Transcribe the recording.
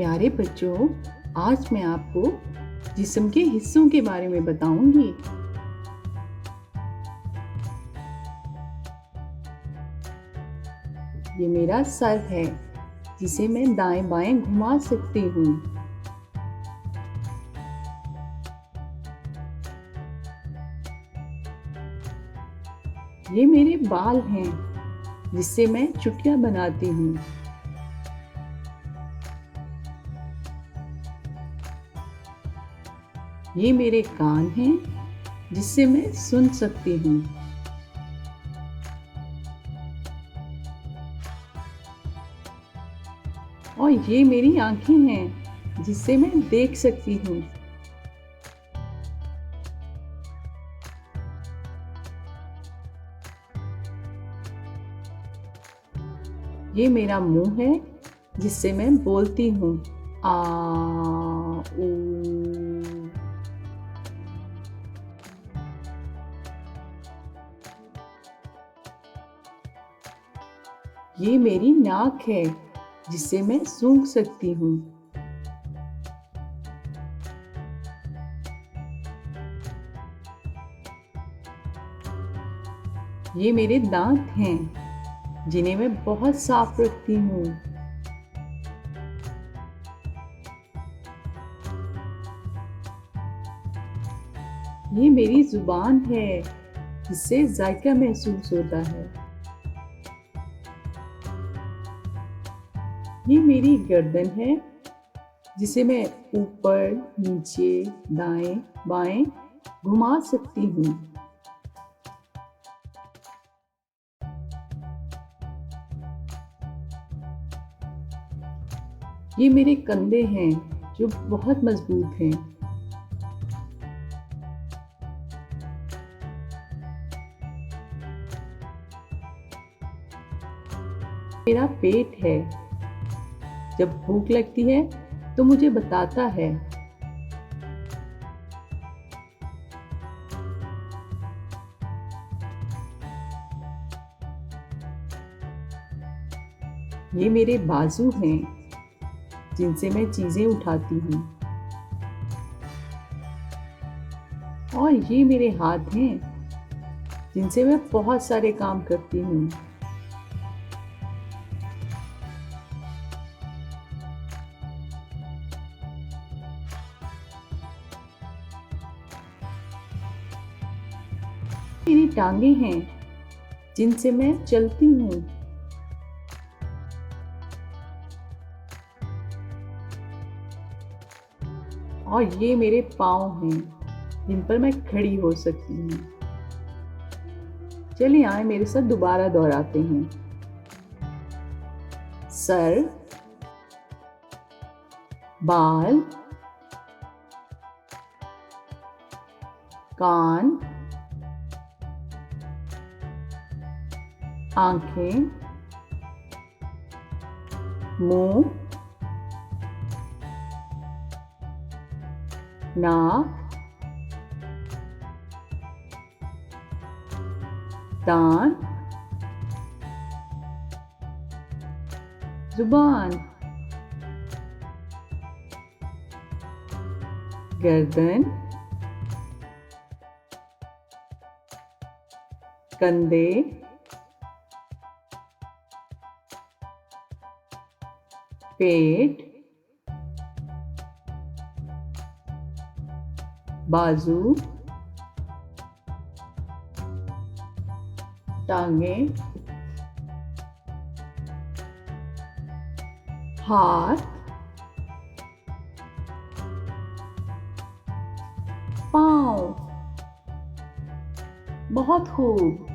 प्यारे बच्चों, आज मैं आपको जिस्म के हिस्सों के बारे में बताऊंगी। ये मेरा सर है, जिसे मैं दाएं बाएं घुमा सकती हूँ। ये मेरे बाल हैं, जिससे मैं चुटिया बनाती हूँ। ये मेरे कान हैं, जिससे मैं सुन सकती हूँ। और ये मेरी आंखें हैं, जिससे मैं देख सकती हूँ। ये मेरा मुंह है, जिससे मैं बोलती हूँ आ ऊ। ये मेरी नाक है, जिससे मैं सूंघ सकती हूँ। ये मेरे दांत हैं, जिन्हें मैं बहुत साफ रखती हूँ। ये मेरी जुबान है, जिससे जायका महसूस होता है। ये मेरी गर्दन है, जिसे मैं ऊपर, नीचे, दाएं, बाएं घुमा सकती हूँ। ये मेरे कंधे हैं, जो बहुत मजबूत हैं। मेरा पेट है, जब भूख लगती है तो मुझे बताता है। ये मेरे बाजू हैं, जिनसे मैं चीजें उठाती हूँ। और ये मेरे हाथ हैं, जिनसे मैं बहुत सारे काम करती हूँ। मेरी टांगे हैं, जिनसे मैं चलती हूँ। और ये मेरे पाँव हैं, जिन पर मैं खड़ी हो सकती हूँ। चलिए आए मेरे साथ दोबारा दोहराते हैं। सर, बाल, कान, आंखें, मुंह, नाक, दांत, जुबान, गर्दन, कंधे, पेट, बाजू, टांगें, हाथ, पाँव। बहुत खूब।